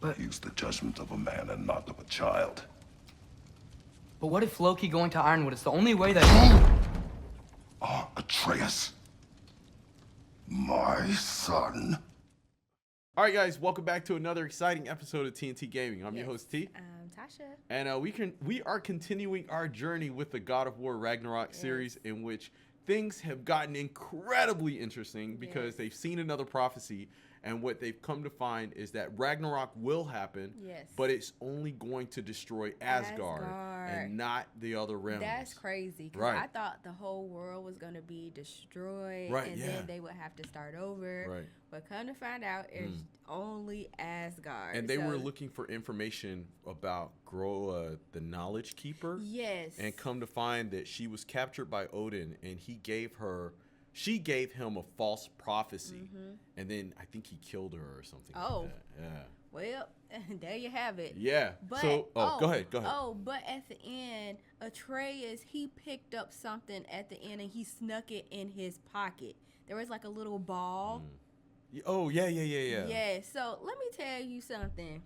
But use the judgment of a man and not of a child. what if Loki going to Ironwood is the only way that... Atreus? My son? All right, guys, welcome back to another exciting episode of TNT Gaming. I'm your host, T. I'm Tasha. And we are continuing our journey with the God of War Ragnarok series, in which things have gotten incredibly interesting because they've seen another prophecy, and what they've come to find is that Ragnarok will happen, but it's only going to destroy Asgard and not the other realms. That's crazy, because I thought the whole world was going to be destroyed, and then they would have to start over. But come to find out, it's only Asgard. And they were looking for information about Groa, the Knowledge Keeper. Yes. And come to find that she was captured by Odin, and she gave him a false prophecy. And then I think he killed her or something like that. Yeah. Well, there you have it. Yeah. But, go ahead. Oh, but at the end, Atreus, he picked up something at the end, and he snuck it in his pocket. There was like a little ball. Oh, yeah. Yeah, so let me tell you something.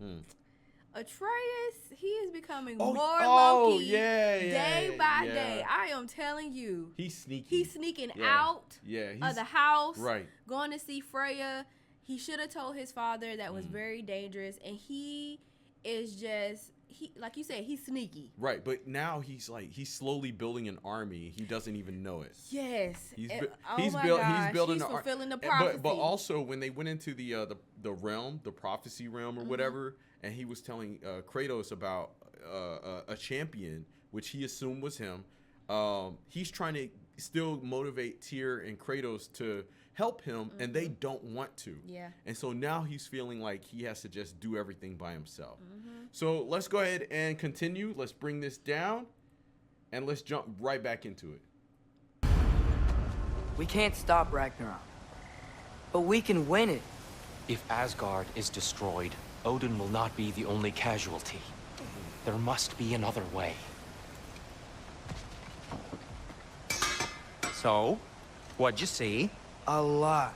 Atreus, he is becoming more Loki day by day. I am telling you. He's sneaky. He's sneaking out of the house, going to see Freya. He should have told his father that was very dangerous, and he is just... like you said, he's sneaky. Right, but now he's slowly building an army. He doesn't even know it. Yes. He's building fulfilling the prophecy. But also, when they went into the realm, the prophecy realm or whatever, and he was telling Kratos about a champion, which he assumed was him, he's trying to still motivate Tyr and Kratos to help him, and they don't want to. Yeah. And so now he's feeling like he has to just do everything by himself. So let's go ahead and continue. Let's bring this down, and let's jump right back into it. We can't stop Ragnarok, but we can win it. If Asgard is destroyed, Odin will not be the only casualty. There must be another way. So, what'd you see? A lot.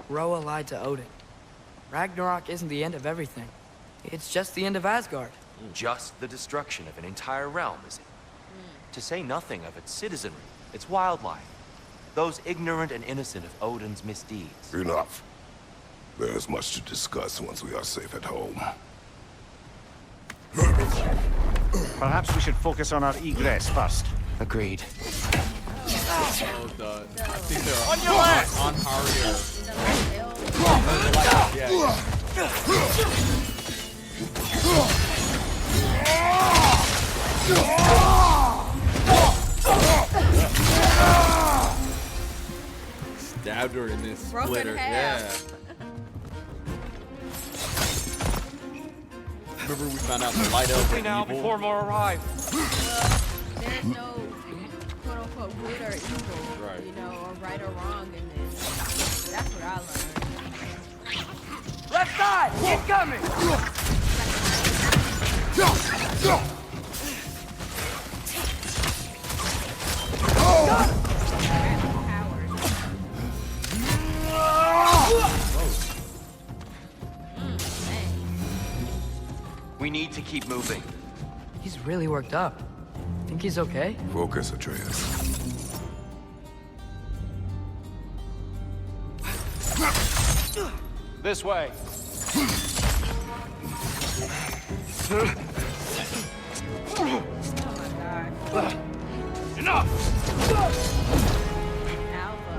Roa lied to Odin. Ragnarok isn't the end of everything. It's just the end of Asgard. Just the destruction of an entire realm, is it? To say nothing of its citizenry, its wildlife, those ignorant and innocent of Odin's misdeeds. Enough. There's much to discuss once we are safe at home. Perhaps we should focus on our egress first. Agreed. I think they're on your left! On Haria. Stabbed her in this splitter. Yeah. Remember we found out the light elves are now evil? Before more arrive. There's no quote-unquote good or evil, you know, or right or wrong in this. That's what I learned. Left side! Incoming! We need to keep moving. He's really worked up. Think he's okay? Focus, Atreus. This way. Oh my god. Enough! Alpha.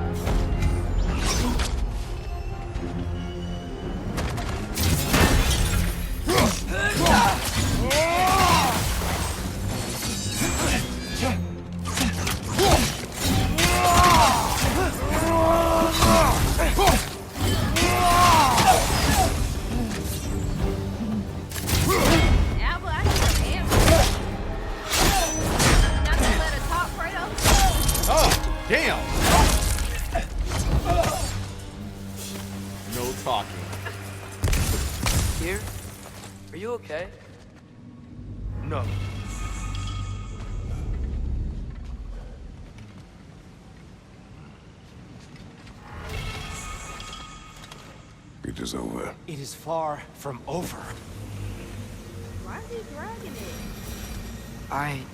Damn! No talking. Here? Are you okay? No. It is over. It is far from over. Why is he dragging it?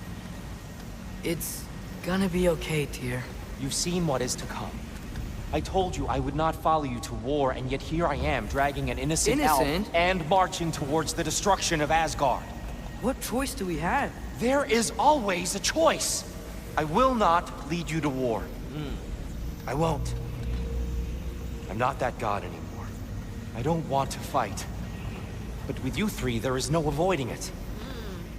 It's gonna be okay, Tyr. You've seen what is to come. I told you I would not follow you to war, and yet here I am, dragging an innocent elf and marching towards the destruction of Asgard. What choice do we have? There is always a choice. I will not lead you to war. I won't. I'm not that god anymore. I don't want to fight. But with you three, there is no avoiding it.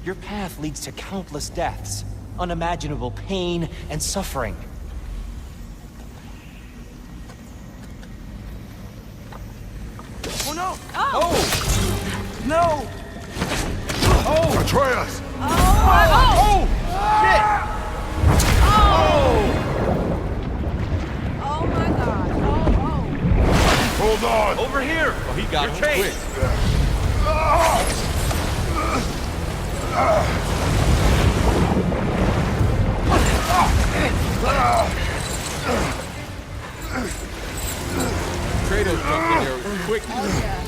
Your path leads to countless deaths, unimaginable pain and suffering. Oh no! Oh! No! Oh! Atreus! Oh! Shit! Oh my god. Hold on! Over here! Oh, he got him chased. quick. Kratos jumped in there quick. Oh yeah.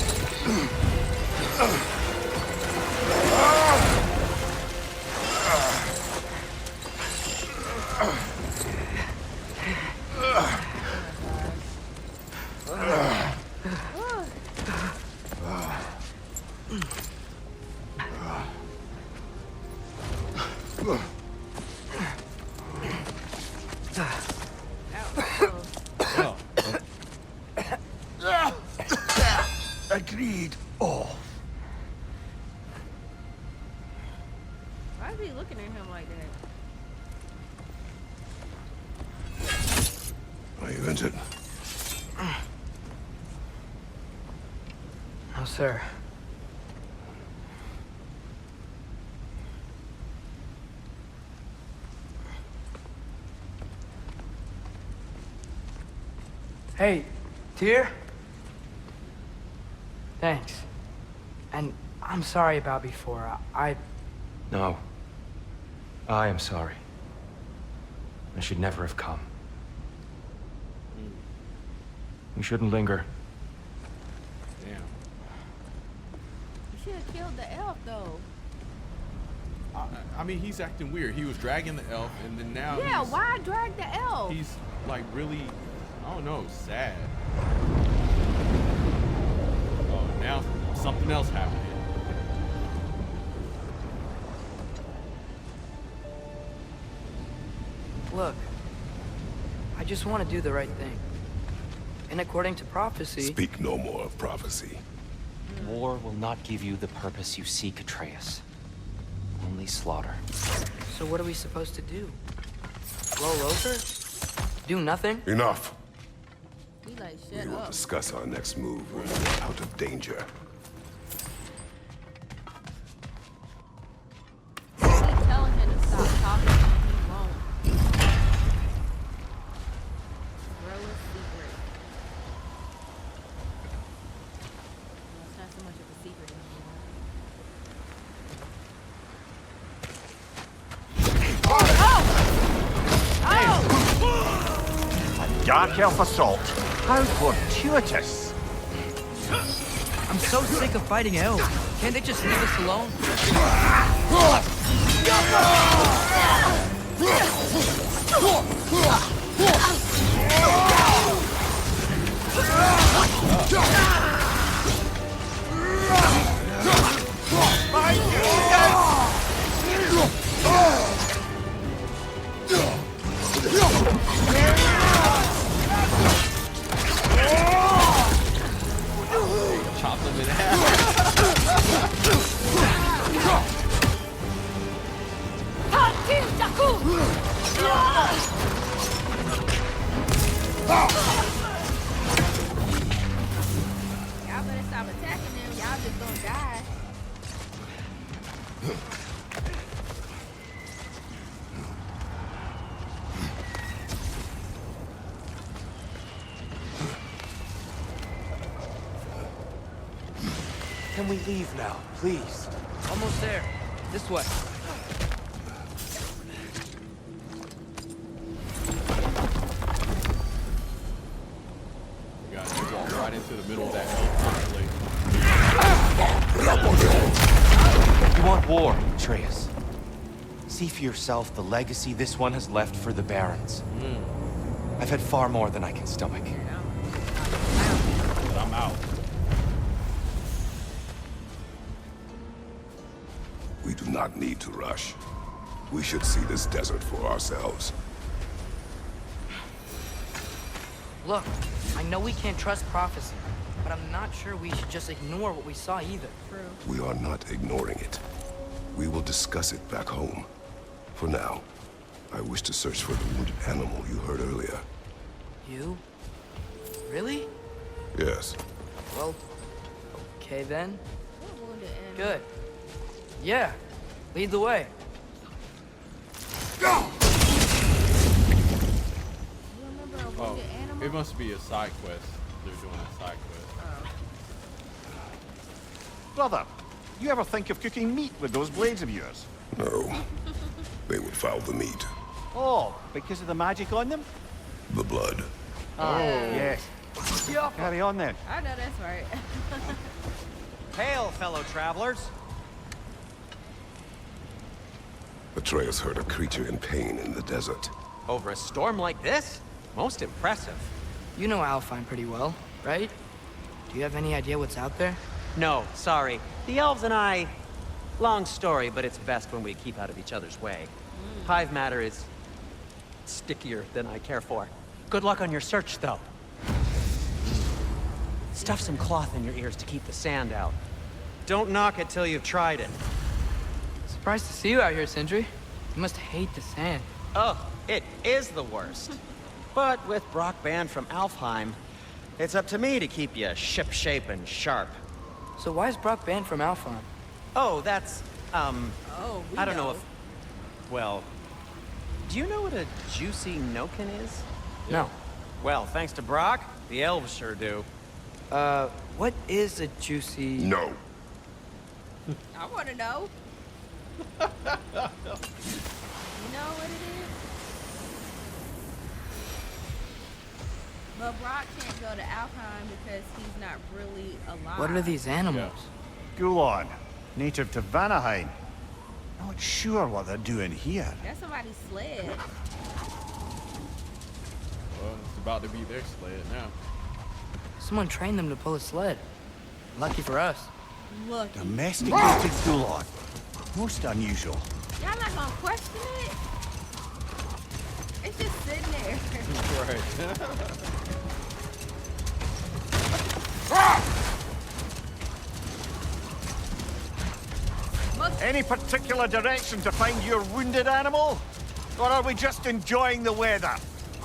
Agreed. Oh. Why is he looking at him like that? Are you injured? No, sir. Hey, Tyr? Thanks. And I'm sorry about before. No. I am sorry. I should never have come. We shouldn't linger. Damn. You should have killed the elf though. I mean, he's acting weird. He was dragging the elf, and then now Yeah, why drag the elf? he's like really, I don't know, sad. Oh, now something else happening. Look, I just want to do the right thing. And according to prophecy... Speak no more of prophecy. War will not give you the purpose you seek, Atreus. Only slaughter. So what are we supposed to do? Roll over? Do nothing? Enough. He like, shut We will up. discuss our next move when we're out of danger. Keep telling him to stop talking and he won't. Grow a secret. Well, it's not so much of a secret anymore. Dark elf assault. How fortuitous. I'm so sick of fighting elves. Can't they just leave us alone? Chop them in half. Y'all better stop attacking them. Y'all just gonna die. Can we leave now, please? Almost there. This way. You guys just walk right into the middle of that elf conflict. You want war, Atreus. See for yourself the legacy this one has left for the Barons. I've had far more than I can stomach. But I'm out. We do not need to rush. We should see this desert for ourselves. Look, I know we can't trust prophecy, but I'm not sure we should just ignore what we saw either. True. We are not ignoring it. We will discuss it back home. For now, I wish to search for the wounded animal you heard earlier. You? Really? Yes. Well, okay then. What wounded animal? Good. Yeah, lead the way. You remember a wounded animal? It must be a side quest. They're doing a side quest. Brother, you ever think of cooking meat with those blades of yours? No. They would foul the meat. Oh, because of the magic on them? The blood. Oh, yes. Carry on then. I know that's right. Hail, fellow travelers. Atreus heard a creature in pain in the desert. Over a storm like this? Most impressive. You know Alfheim pretty well, right? Do you have any idea what's out there? No, sorry. The elves and I... Long story, but it's best when we keep out of each other's way. Hive matter is... stickier than I care for. Good luck on your search, though. Stuff some cloth in your ears to keep the sand out. Don't knock it till you've tried it. Surprised to see you out here, Sindri. You must hate the sand. Oh, it is the worst. But with Brock banned from Alfheim, it's up to me to keep you ship-shape and sharp. So why is Brock banned from Alfheim? Oh, that's, Oh, I don't know if... Well, do you know what a juicy nokin is? No. Well, thanks to Brock, the elves sure do. What is a juicy... No. I want to know. You know what it is? But Brock can't go to Alfheim because he's not really alive. What are these animals? Gulon, native to Vanaheim. Not sure what they're doing here. That's somebody's sled. Well, it's about to be their sled now. Someone trained them to pull a sled. Lucky for us. Look, Domesticated Gulon. Most unusual. y'all not gonna question it? It's just sitting there. Any particular direction to find your wounded animal? Or are we just enjoying the weather?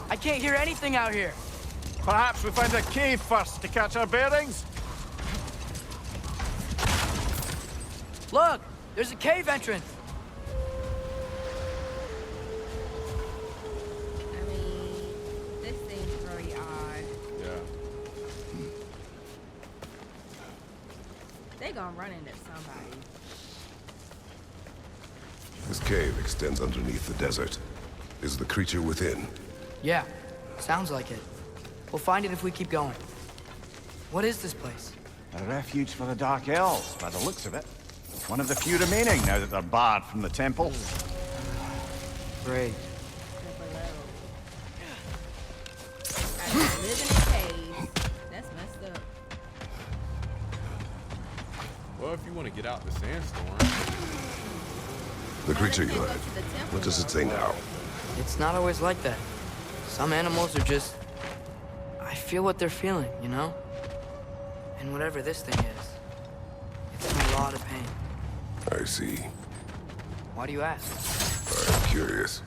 I can't hear anything out here. Perhaps we find a cave first to catch our bearings? Look, there's a cave entrance. I mean, this seems very odd. Yeah. They gonna run into somebody. This cave extends underneath the desert. Is the creature within? Yeah, sounds like it. We'll find it if we keep going. What is this place? A refuge for the Dark Elves, by the looks of it. One of the few remaining now that they're barred from the temple. Great. I live in a cave. That's messed up. Well, if you want to get out the sandstorm. The creature you heard. What does it say now? It's not always like that. Some animals are just... I feel what they're feeling, you know? And whatever this thing is, it's in a lot of pain. I see. Why do you ask? I'm curious.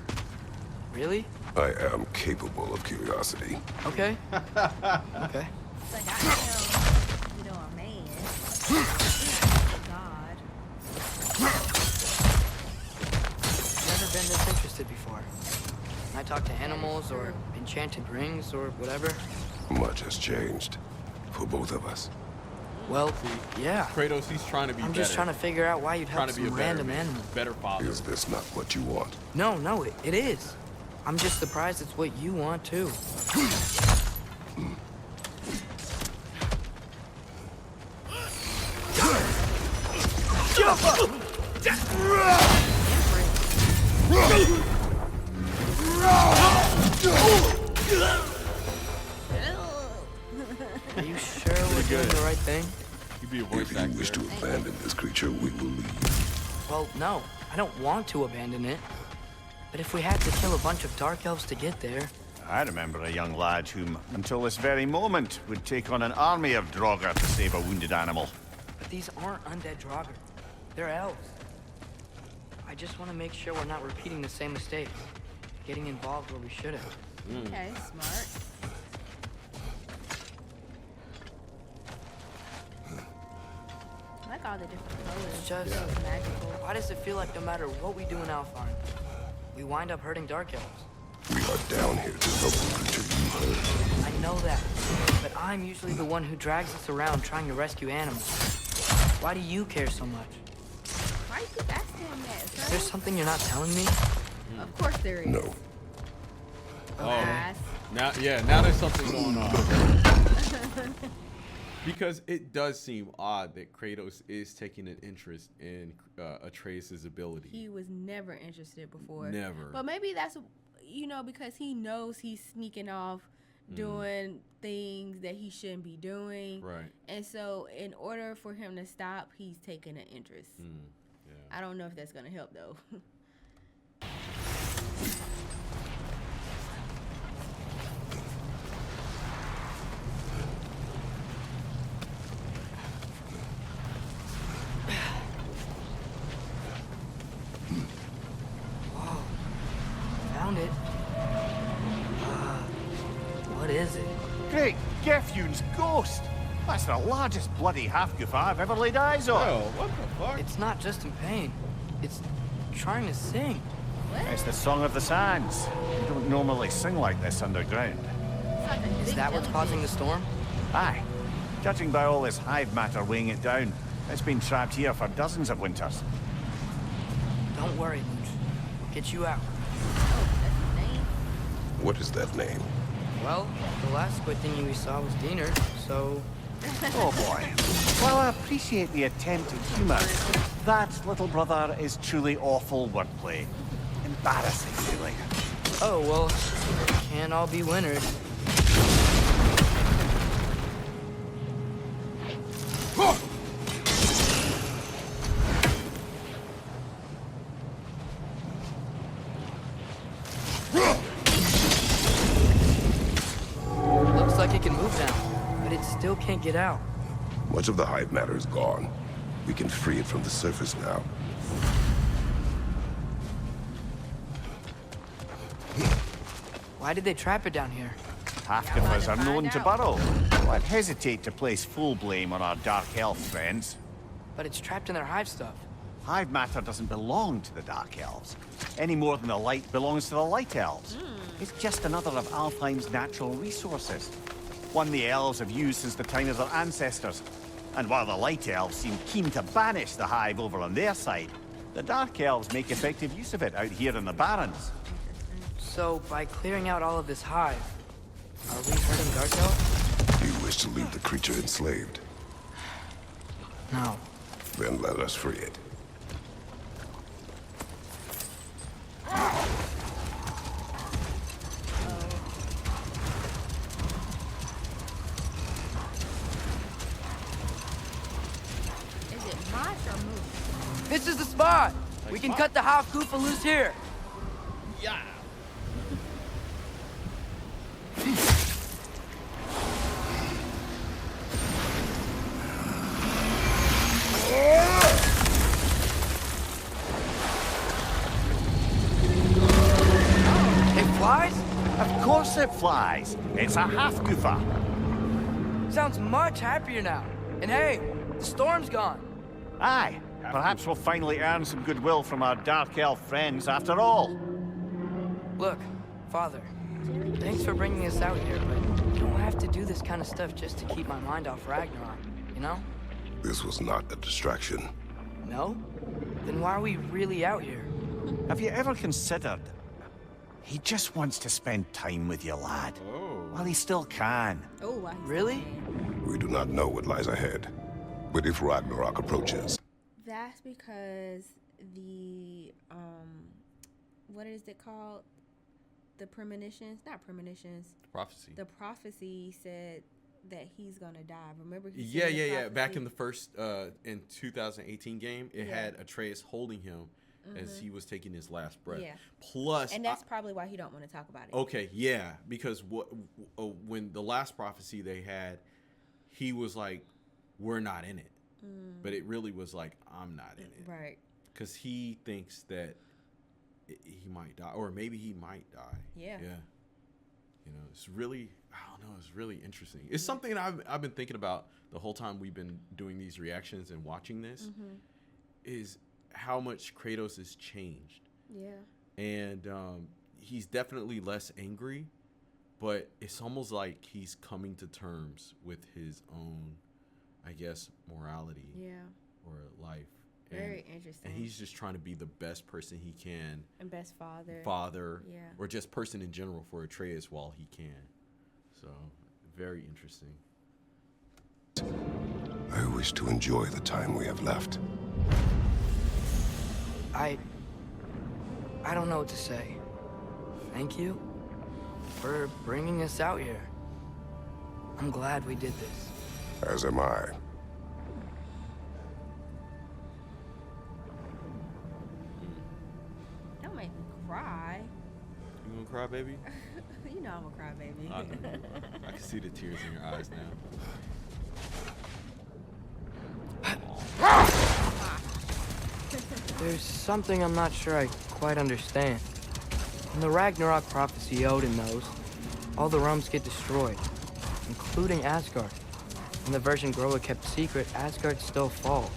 Really? I am capable of curiosity. Okay. Okay. It's like I am, you know, a man. God. Never been this interested before. I talk to animals or enchanted rings or whatever. Much has changed. For both of us. Well, yeah. Kratos, he's trying to be I'm better. just trying to figure out why you'd Trying help to be a some better random man, animal. better father. Is this not what you want? No, it is. I'm just surprised it's what you want too. Are you sure we're doing the right thing? You'd be a voice If you wish to abandon this creature, we will leave. Well, no. I don't want to abandon it. But if we had to kill a bunch of dark elves to get there... I remember a young lad whom, until this very moment, would take on an army of Draugr to save a wounded animal. But these aren't undead Draugr. They're elves. I just want to make sure we're not repeating the same mistakes. Getting involved where we shouldn't. Okay, smart. I like all the different colors. It's just... So magical. Why does it feel like no matter what we do in Alfarn, we wind up hurting dark elves? We are down here to help the creature you hurt. I know that, but I'm usually the one who drags us around trying to rescue animals. Why do you care so much? Why you keep asking him that? Is there something you're not telling me? Of course there is. No. Oh, now there's something going on. Because it does seem odd that Kratos is taking an interest in Atreus' ability. He was never interested before. Never. But maybe that's, because he knows he's sneaking off, doing things that he shouldn't be doing. Right. And so in order for him to stop, he's taking an interest. Yeah. I don't know if that's going to help, though. Found it. What is it? Great Gefyun's ghost! That's the largest bloody half-goof I've ever laid eyes on. Oh, what the fuck? It's not just in pain. It's trying to sing. It's the Song of the Sands. You don't normally sing like this underground. Is that what's causing the storm? Aye. Judging by all this hive matter weighing it down, it's been trapped here for dozens of winters. Don't worry, Luch. We'll get you out. Oh, that's his name. What is that name? Well, the last squid thingy we saw was Diener, so... Oh boy. While I appreciate the attempt at humor, that, little brother, is truly awful wordplay. Embarrassing, really. Oh, well, can't all be winners. Looks like it can move now, but it still can't get out. Much of the hive matter is gone. We can free it from the surface now. Why did they trap it down here? Half-goofers are known to burrow. So I'd hesitate to place full blame on our dark elf friends. But it's trapped in their hive stuff. Hive matter doesn't belong to the Dark Elves, any more than the light belongs to the Light Elves. It's just another of Alfheim's natural resources. One the elves have used since the time of their ancestors. And while the Light Elves seem keen to banish the hive over on their side, the Dark Elves make effective use of it out here in the Barrens. So, by clearing out all of this hive, are we hurting Dark Elves? You wish to leave the creature enslaved? No. Then let us free it. Is it Mosh or Moose? This is the spot! We can cut the half Koopa loose here! Yeah. It flies? Of course it flies. It's a half-goofer. Sounds much happier now. And hey, the storm's gone. Aye. Perhaps we'll finally earn some goodwill from our Dark Elf friends after all. Look, Father, thanks for bringing us out here, but you don't have to do this kind of stuff just to keep my mind off Ragnarok, you know? This was not a distraction. No? Then why are we really out here? Have you ever considered... He just wants to spend time with you, lad. Oh. While he still can. Oh, Really? We do not know what lies ahead. But if Ragnarok approaches, That's because the what is it called? The premonitions, not premonitions. Prophecy. The prophecy said that he's gonna die. Remember? Yeah. Back in the first in 2018 game, it had Atreus holding him as he was taking his last breath. Yeah. Plus, and that's probably why he don't want to talk about it. Okay, yeah, because when the last prophecy they had, he was like, "We're not in it," but it really was like, "I'm not in it," right? Because he thinks that he might die, or maybe he might die. Yeah. You know, it's really, I don't know, it's really interesting. It's something that I've been thinking about the whole time we've been doing these reactions and watching this, is how much Kratos has changed. Yeah. And he's definitely less angry, but it's almost like he's coming to terms with his own, I guess, morality. Or life. Very interesting. And he's just trying to be the best person he can. And best father. Or just person in general for Atreus while he can. So, very interesting. I wish to enjoy the time we have left. I don't know what to say. Thank you for bringing us out here. I'm glad we did this. As am I. Don't make me cry. You gonna cry, baby? You know I'm a cry, baby. I know. I can see the tears in your eyes now. There's something I'm not sure I quite understand. In the Ragnarok prophecy Odin knows, all the realms get destroyed, including Asgard. In the version Groa kept secret, Asgard still falls.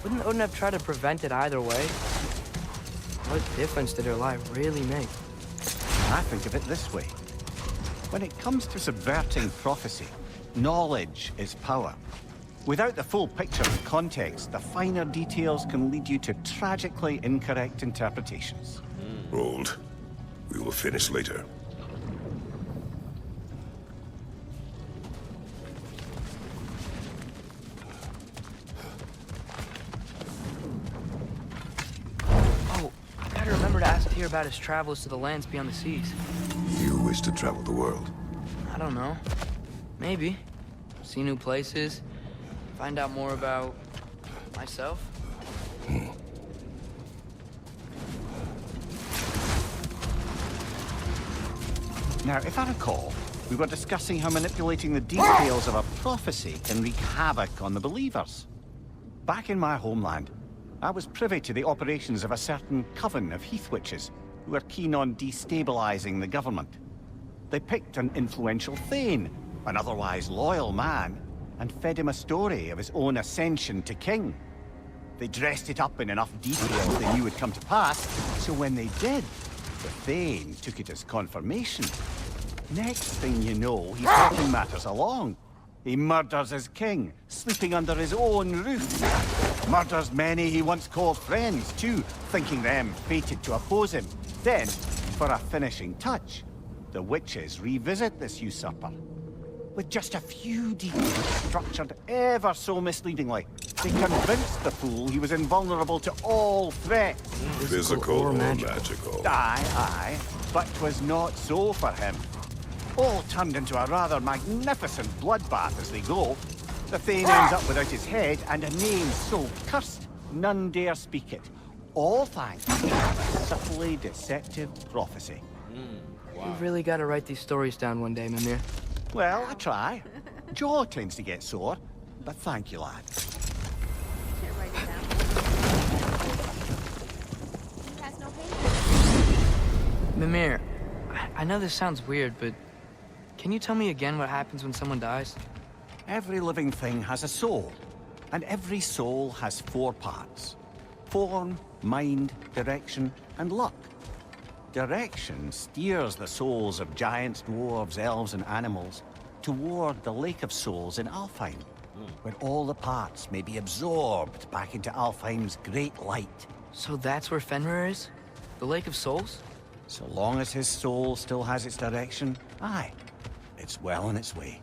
Wouldn't Odin have tried to prevent it either way? What difference did her lie really make? I think of it this way. When it comes to subverting prophecy, knowledge is power. Without the full picture and context, the finer details can lead you to tragically incorrect interpretations. Hold. We will finish later. Oh, I gotta remember to ask Tyr about his travels to the lands beyond the seas. You wish to travel the world? I don't know. Maybe. See new places. Find out more about myself. Now, if I recall, we were discussing how manipulating the details of a prophecy can wreak havoc on the believers. Back in my homeland, I was privy to the operations of a certain coven of heath witches who were keen on destabilizing the government. They picked an influential Thane, an otherwise loyal man, and fed him a story of his own ascension to king. They dressed it up in enough detail they knew would come to pass, so when they did, the Thane took it as confirmation. Next thing you know, he's helping matters along. He murders his king, sleeping under his own roof. Murders many he once called friends, too, thinking them fated to oppose him. Then, for a finishing touch, the witches revisit this usurper. With just a few details structured ever so misleadingly, they convinced the fool he was invulnerable to all threats. Physical or magical? Aye, but 'twas not so for him. All turned into a rather magnificent bloodbath as they go. The Thane ends up without his head and a name so cursed, none dare speak it. All thanks to a subtly deceptive prophecy. You really gotta write these stories down one day, Mimir. Well, I try. Jaw tends to get sore, but thank you, lad. Should write it down. He has no patience. Mimir, I know this sounds weird, but can you tell me again what happens when someone dies? Every living thing has a soul, and every soul has 4 parts. Form, mind, direction, and luck. Direction steers the souls of giants, dwarves, elves, and animals toward the Lake of Souls in Alfheim, where all the parts may be absorbed back into Alfheim's great light. So that's where Fenrir is? The Lake of Souls? So long as his soul still has its direction, aye, it's well on its way.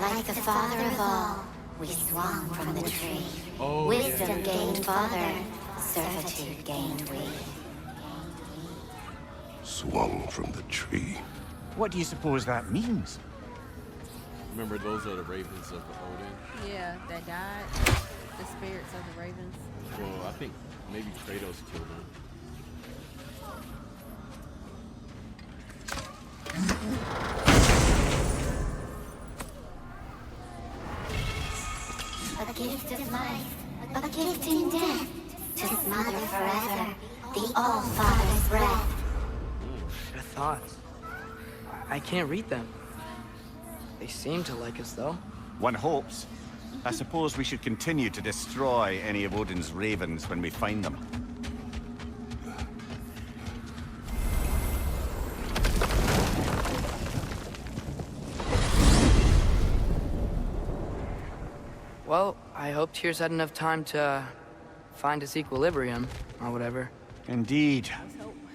Like the father of all, we swung from the tree. Wisdom gained father, servitude gained we. Swung from the tree. What do you suppose that means? Remember, those are the ravens of Odin. Yeah, that died. The spirits of the ravens. Well, I think maybe Kratos killed them. A gift of life, a gift in death, to smother forever the All-Father's breath. The thoughts. I can't read them. They seem to like us, though. One hopes. I suppose we should continue to destroy any of Odin's ravens when we find them. Well, I hope Tyr's had enough time to find his equilibrium, or whatever. Indeed.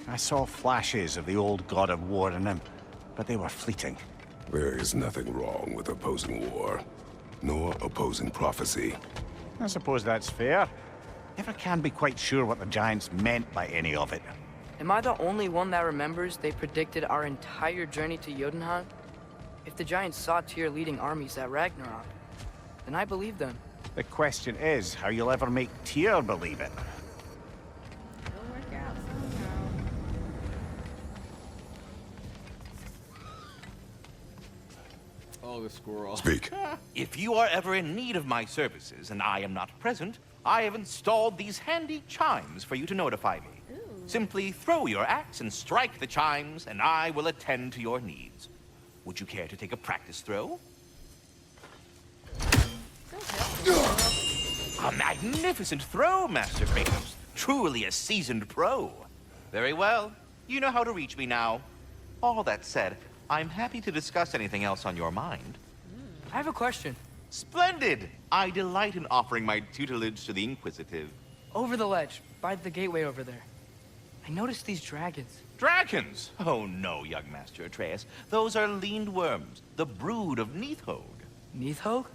I saw flashes of the old god of war in him, but they were fleeting. There is nothing wrong with opposing war, nor opposing prophecy. I suppose that's fair. Never can be quite sure what the Giants meant by any of it. Am I the only one that remembers they predicted our entire journey to Jotunheim? If the Giants saw Tyr leading armies at Ragnarok, then I believe them. The question is how you'll ever make Tyr believe it. It'll work out somehow. Oh, the squirrel. Speak. If you are ever in need of my services and I am not present, I have installed these handy chimes for you to notify me. Ooh. Simply throw your axe and strike the chimes, and I will attend to your needs. Would you care to take a practice throw? A magnificent throw, Master Kratos. Truly a seasoned pro. Very well. You know how to reach me now. All that said, I'm happy to discuss anything else on your mind. I have a question. Splendid! I delight in offering my tutelage to the inquisitive. Over the ledge, by the gateway over there. I noticed these dragons. Dragons? Oh no, young Master Atreus. Those are leaned worms, the brood of Nithhog. Nithhog?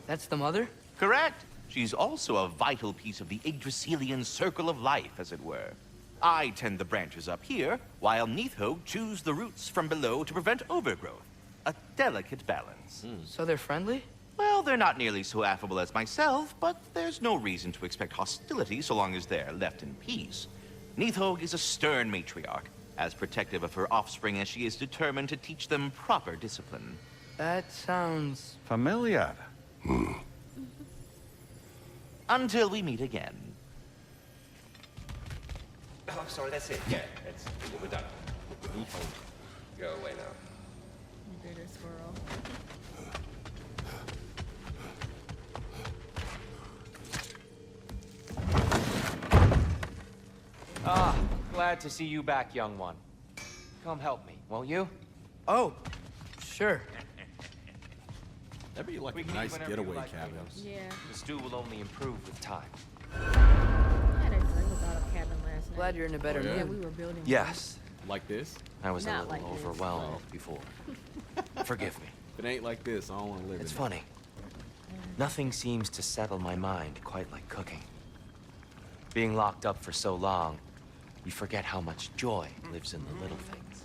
That's the mother? Correct. She's also a vital piece of the Yggdrasilian circle of life, as it were. I tend the branches up here, while Nithhog chews the roots from below to prevent overgrowth. A delicate balance. So they're friendly? Well, they're not nearly so affable as myself, but there's no reason to expect hostility so long as they're left in peace. Nithhog is a stern matriarch, as protective of her offspring as she is determined to teach them proper discipline. That sounds... Familiar. Until we meet again. Oh, I'm sorry, that's it. Yeah, we're done. Go away now. Bitter squirrel. Ah, glad to see you back, young one. Come help me, won't you? Oh, sure. That'd be like We a can nice eat whenever you getaway like, cabin. Kratos. Yeah. The stew will only improve with time. I had a dream about a cabin last night. Glad you're in a better Oh, yeah? Yeah, mood. we were building. Yes, Like this? I was Not a like little this. overwhelmed before. Forgive me. If it ain't like this, I don't want to live It's in funny. Nothing seems to settle my mind quite like cooking. Being locked up for so long, you forget how much joy lives in the little things.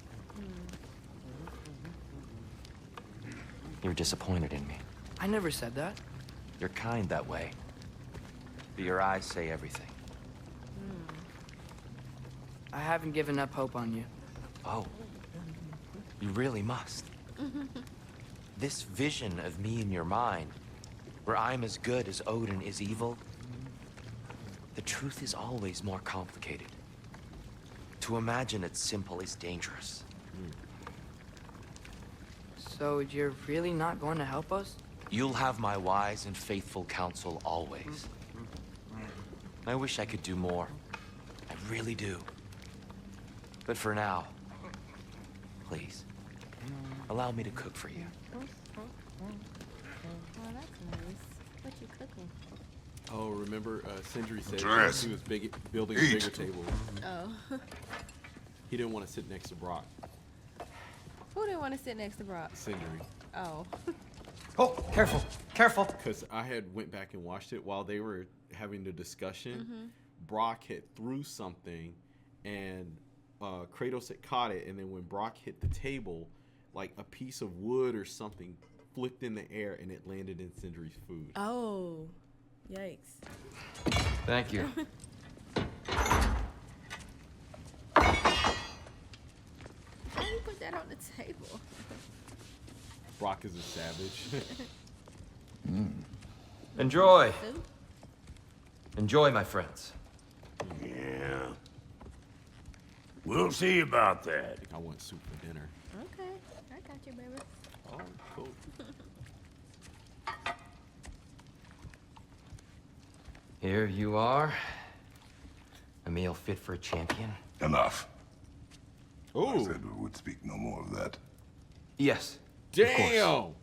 You're disappointed in me. I never said that. You're kind that way. But your eyes say everything. I haven't given up hope on you. Oh. You really must. This vision of me in your mind, where I'm as good as Odin is evil, the truth is always more complicated. To imagine it's simple is dangerous. So you're really not going to help us? You'll have my wise and faithful counsel always. I wish I could do more. I really do. But for now, please, allow me to cook for you. Oh, that's nice. What you cooking? Oh, remember Sindri said Atreus, he was building a eat. bigger table. Oh. He didn't want to sit next to Brock. Who didn't want to sit next to Brock? Sindri. Oh. Oh, careful, careful. Because I had went back and watched it while they were having the discussion. Brock had threw something, and Kratos had caught it, and then when Brock hit the table, like a piece of wood or something flicked in the air, and it landed in Sindri's food. Oh, yikes. Thank you. How do you put that on the table? Brock is a savage. Enjoy. Soup? Enjoy, my friends. Yeah. We'll see about that. I think I want soup for dinner. Okay, I got you, baby. Oh, cool. Here you are. A meal fit for a champion. Enough. I Ooh. said we would speak no more of that. Yes. Damn.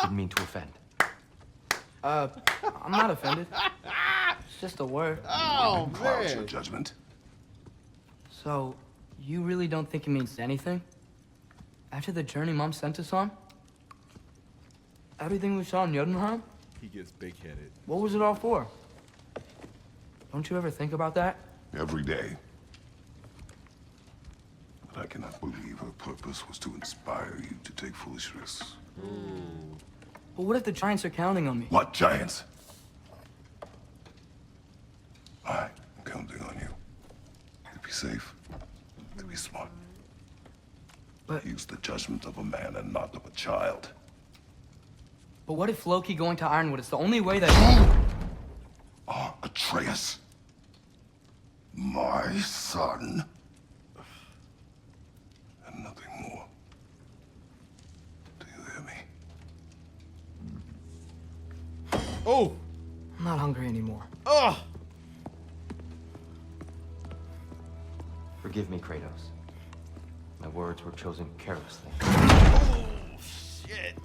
Didn't mean to offend. I'm not offended. It's just a word. Oh, Clouds your man. judgment. So, you really don't think it means anything? After the journey Mom sent us on? Everything we saw in Jotunheim? He gets big-headed. What was it all for? Don't you ever think about that? Every day. But I cannot believe her purpose was to inspire you to take foolish risks. But what if the giants are counting on me? What giants? I'm counting on you. To be safe. To be smart. But- Use the judgment of a man and not of a child. But what if Loki going to Ironwood is the only way that... Atreus. My son. And nothing more. Do you hear me? Oh. I'm not hungry anymore. Oh. Forgive me, Kratos. My words were chosen carelessly. Oh, shit.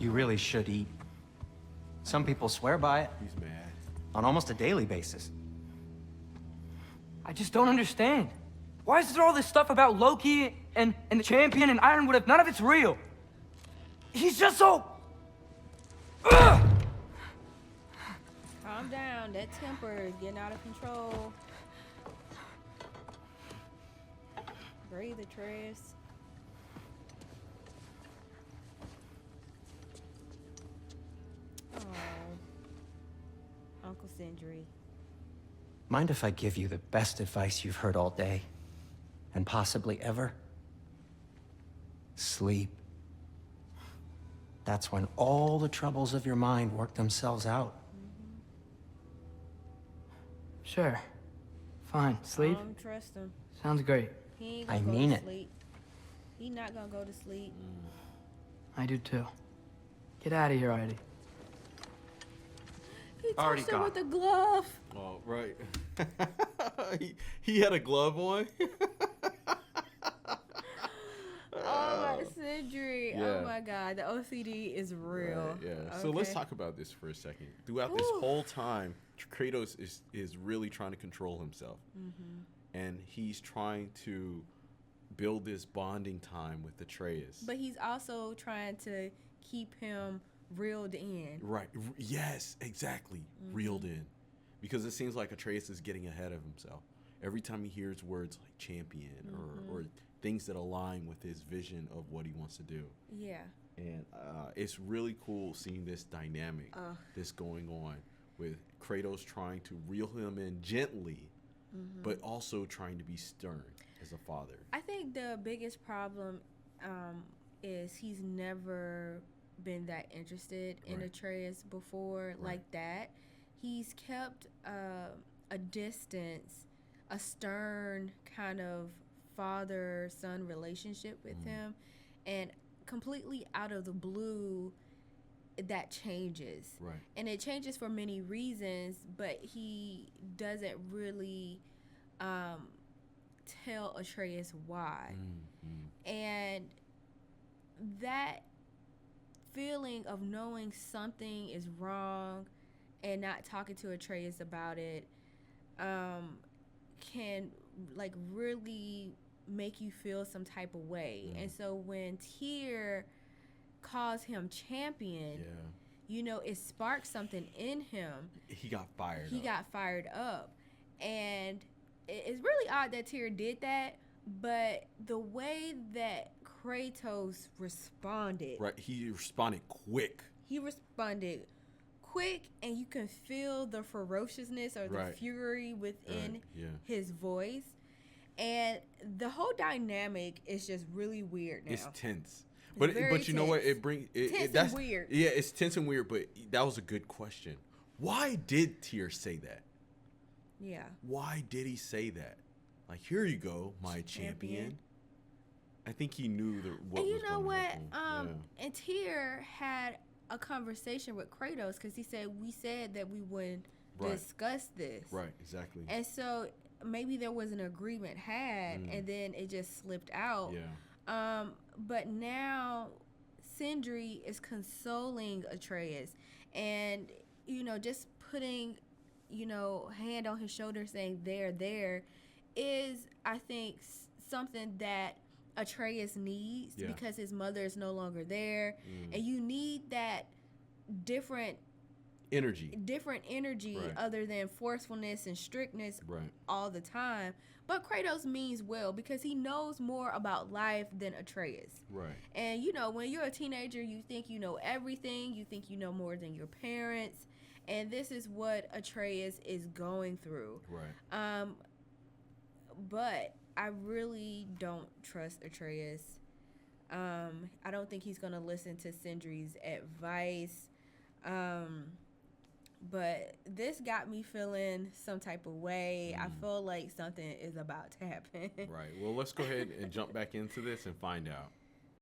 You really should eat. Some people swear by it He's mad. on almost a daily basis. I just don't understand. Why is there all this stuff about Loki and the champion and Ironwood if none of it's real? He's just so... Ugh! Calm down. That temper is getting out of control. Breathe, Atreus. Oh, Uncle Sindri. Mind if I give you the best advice you've heard all day? And possibly ever? Sleep. That's when all the troubles of your mind work themselves out. Sure. Fine. Sleep? I don't trust him. Sounds great. He ain't I gonna go mean to it. sleep. He not gonna go to sleep. I do too. Get out of here, Heidi. He Already touched her gone. with a glove. Oh, right. he had a glove on. Oh my Sindri. Yeah. Oh my god. The OCD is real. Right, yeah. So let's talk about this for a second. Throughout this whole time, Kratos is really trying to control himself. And he's trying to build this bonding time with Atreus. But he's also trying to keep him reeled in. Right. Yes, exactly. Reeled in. Because it seems like Atreus is getting ahead of himself. Every time he hears words like champion or things that align with his vision of what he wants to do. Yeah. And it's really cool seeing this dynamic that's going on with Kratos trying to reel him in gently, but also trying to be stern as a father. I think the biggest problem is he's never been that interested in Atreus before like that. He's kept a distance, a stern kind of father-son relationship with him, and completely out of the blue, that changes. Right. And it changes for many reasons, but he doesn't really tell Atreus why. And that feeling of knowing something is wrong and not talking to Atreus about it can like really make you feel some type of way. And so when Tyr calls him champion, you know, it sparked something in him. He got fired He got fired up. And it's really odd that Tyr did that, but the way that Kratos responded. Right, he responded quick. He responded quick, and you can feel the ferociousness or the fury within his voice. And the whole dynamic is just really weird now. It's tense. But you know what? It brings that's weird. Yeah, it's tense and weird, but that was a good question. Why did Tyr say that? Yeah. Why did he say that? Like, here you go, my champion. I think he knew what was going to happen. And you know what? And Tyr had a conversation with Kratos because he said, we said that we would discuss this. Right, exactly. And so maybe there was an agreement had, and then it just slipped out. Yeah. But now Sindri is consoling Atreus and, you know, just putting, you know, hand on his shoulder saying there is, I think, something that Atreus needs because his mother is no longer there. And you need that different energy other than forcefulness and strictness all the time. But Kratos means well because he knows more about life than Atreus. Right. And, you know, when you're a teenager, you think you know everything. You think you know more than your parents. And this is what Atreus is going through. Right. But I really don't trust Atreus. I don't think he's going to listen to Sindri's advice. But this got me feeling some type of way. I feel like something is about to happen. Right. Well, let's go ahead and jump back into this and find out.